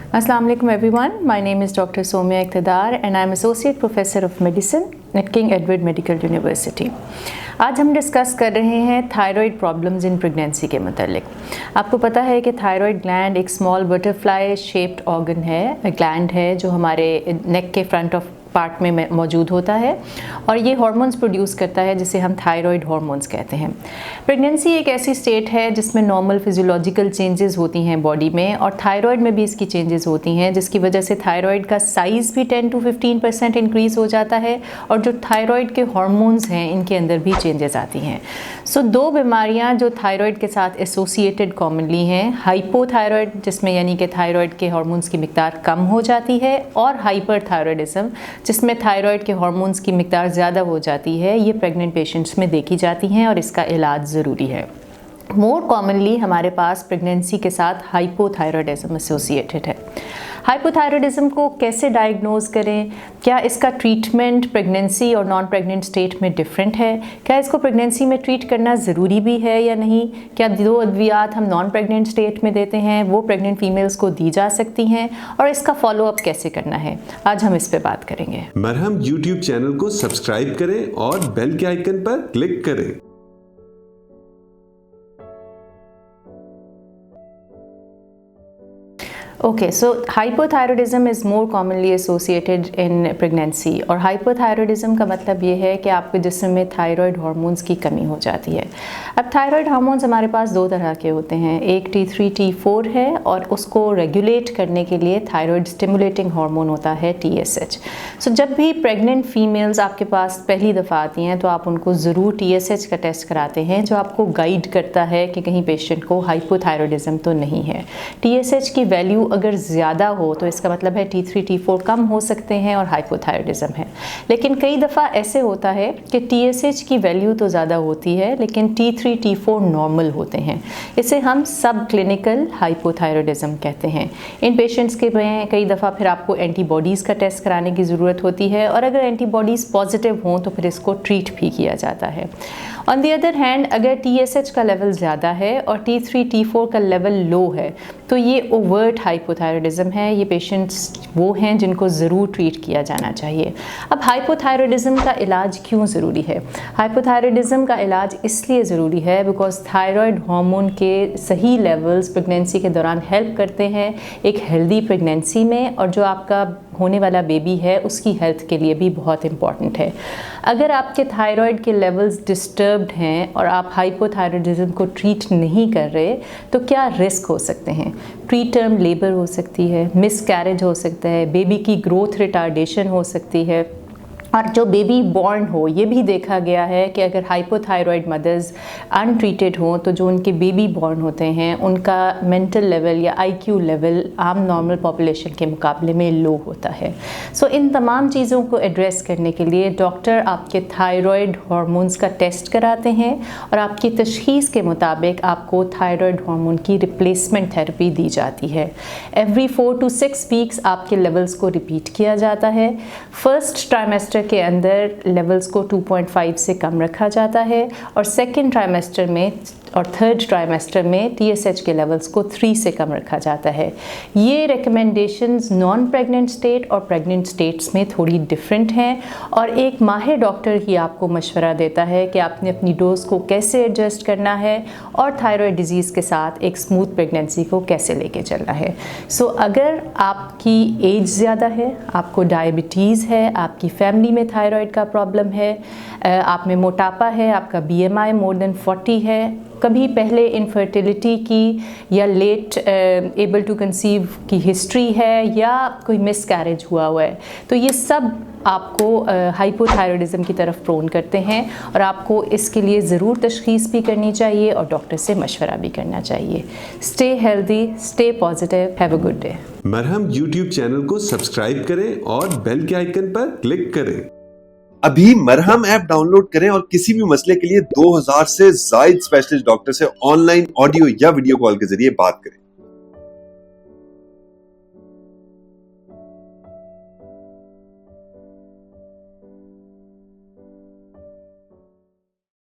Assalamu alaikum everyone. My name is Dr. Somya Iqtidar and I am Associate Professor of Medicine at King Edward Medical University. आज हम discuss कर रहे हैं thyroid problems in pregnancy के मतलब। आपको पता है कि थायराइड ग्लैंड एक स्मॉल बटरफ्लाई शेप्ड ऑर्गन है, ग्लैंड है जो हमारे नेक के फ्रंट ऑफ पार्ट में मौजूद होता है और ये हार्मोन्स प्रोड्यूस करता है जिसे हम थायराइड हार्मोन्स कहते हैं। प्रेगनेंसी एक ऐसी स्टेट है जिसमें नॉर्मल फिजियोलॉजिकल चेंजेस होती हैं बॉडी में और थायराइड में भी इसकी चेंजेस होती हैं, जिसकी वजह से थायराइड का साइज़ भी 10 to 15% इंक्रीज़ हो जाता है और जो थायराइड के हार्मोन्स हैं इनके अंदर भी चेंजेस आती हैं। सो दो बीमारियां जो थायराइड के साथ एसोसिएटेड कॉमनली हैं, हाइपोथायराइड जिसमें यानी कि थायराइड के हार्मोन्स की मिकदार कम हो जाती है और हाइपरथायराइडिज्म जिसमें थायराइड के हार्मोन्स की मिकदार ज़्यादा हो जाती है, ये प्रेग्नेंट पेशेंट्स में देखी जाती हैं और इसका इलाज ज़रूरी है। मोर कॉमनली हमारे पास प्रेगनेंसी के साथ हाइपोथायराइडिज्म एसोसिएटेड है। हाइपोथायराइडिज्म को कैसे डायग्नोज करें? क्या इसका ट्रीटमेंट प्रेगनेंसी और नॉन प्रेग्नेंट स्टेट में डिफरेंट है? क्या इसको प्रेगनेंसी में ट्रीट करना ज़रूरी भी है या नहीं? क्या दो अद्वियात हम नॉन प्रेग्नेंट स्टेट में देते हैं वो प्रेग्नेंट फीमेल्स को दी जा सकती हैं और इसका फॉलोअप कैसे करना है, आज हम इस पर बात करेंगे। मरहम यूट्यूब चैनल को सब्सक्राइब करें और बेल के आइकन पर क्लिक करें। Okay, so hypothyroidism is more commonly associated in pregnancy और hypothyroidism का मतलब ये है कि आपके जिस्म में थायराइड हार्मोन्स की कमी हो जाती है। अब थायराइड हार्मोन्स हमारे पास दो तरह के होते हैं, एक T3 T4 है और उसको रेगुलेट करने के लिए थायराइड स्टिमुलेटिंग हार्मोन होता है TSH। सो जब भी प्रेग्नेंट फीमेल्स आपके पास पहली दफ़ा आती हैं तो आप उनको ज़रूर TSH का टेस्ट कराते हैं जो आपको गाइड करता है कि कहीं पेशेंट को हाइपोथायराइडिज्म तो नहीं है। TSH की वैल्यू अगर ज़्यादा हो तो इसका मतलब है T3 T4 कम हो सकते हैं और हाइपोथायराइडिज्म है। लेकिन कई दफ़ा ऐसे होता है कि TSH की वैल्यू तो ज़्यादा होती है लेकिन T3 T4 नॉर्मल होते हैं। इसे हम सब क्लिनिकल हाइपोथायराइडिज्म कहते हैं। इन पेशेंट्स के में कई दफ़ा फिर आपको एंटीबॉडीज़ का टेस्ट कराने की ज़रूरत होती है और अगर एंटीबॉडीज़ पॉजिटिव हों तो फिर इसको ट्रीट भी किया जाता है। ऑन दी अदर हैंड अगर TSH का लेवल ज़्यादा है और T3 T4 का लेवल लो है तो ये ओवर्ट हाइपोथायराइडिज्म है। ये पेशेंट्स वो हैं जिनको ज़रूर ट्रीट किया जाना चाहिए। अब हाइपोथायराइडिज्म का इलाज क्यों ज़रूरी है? हाइपोथायराइडिज्म का इलाज इसलिए ज़रूरी है बिकॉज थायराइड हार्मोन के सही लेवल्स प्रेगनेंसी के दौरान हेल्प करते हैं एक हेल्दी प्रेगनेंसी में और जो आपका होने वाला बेबी है उसकी हेल्थ के लिए भी बहुत इम्पॉर्टेंट है। अगर आपके थायराइड के लेवल्स डिस्टर्ब्ड हैं और आप हाइपोथायराइडिज्म को ट्रीट नहीं कर रहे तो क्या रिस्क हो सकते हैं? प्री टर्म लेबर हो सकती है, मिसकैरेज हो सकता है, बेबी की ग्रोथ रिटार्डेशन हो सकती है और जो बेबी बॉर्न हो ये भी देखा गया है कि अगर हाइपोथायराइड मदर्स अनट्रीटेड हों तो जो उनके बेबी बॉर्न होते हैं उनका मेंटल लेवल या IQ लेवल आम नॉर्मल पॉपुलेशन के मुकाबले में लो होता है। सो इन तमाम चीज़ों को एड्रेस करने के लिए डॉक्टर आपके थायराइड हार्मोन्स का टेस्ट कराते हैं और आपकी तशख़ीस के मुताबिक आपको थायराइड हार्मोन की रिप्लेसमेंट थेरेपी दी जाती है। एवरी 4 to 6 वीक्स आपके लेवल्स को रिपीट किया जाता है। फर्स्ट ट्राइमेस्टर के अंदर लेवल्स को 2.5 से कम रखा जाता है और सेकेंड ट्राइमेस्टर में और थर्ड ट्राइमेस्टर में TSH के लेवल्स को 3 से कम रखा जाता है। ये रिकमेंडेशंस नॉन प्रेग्नेंट स्टेट और प्रेग्नेंट स्टेट्स में थोड़ी डिफरेंट हैं और एक माहिर डॉक्टर ही आपको मशवरा देता है कि आपने अपनी डोज को कैसे एडजस्ट करना है और थायराइड डिजीज़ के साथ एक स्मूथ प्रेगनेंसी को कैसे लेके चलना है। सो अगर आपकी एज ज़्यादा है, आपको डायबिटीज़ है, आपकी फैमिली में थायराइड का प्रॉब्लम है, आप में मोटापा है, आपका BMI मोर देन 40 है, कभी पहले इनफर्टिलिटी की या लेट एबल टू कंसीव की हिस्ट्री है या कोई मिसकैरेज हुआ है तो ये सब आपको हाइपोथायराइडिज्म की तरफ प्रोन करते हैं और आपको इसके लिए ज़रूर तशख़ीस भी करनी चाहिए और डॉक्टर से मशवरा भी करना चाहिए। Stay healthy, stay positive, have a good day. मरहम यूट्यूब चैनल को सब्सक्राइब करें और बेल के आइकन पर क्लिक करें। अभी मरहम ऐप डाउनलोड करें और किसी भी मसले के लिए 2000 से ज्यादा स्पेशलिस्ट डॉक्टर से ऑनलाइन ऑडियो या वीडियो कॉल के जरिए बात करें।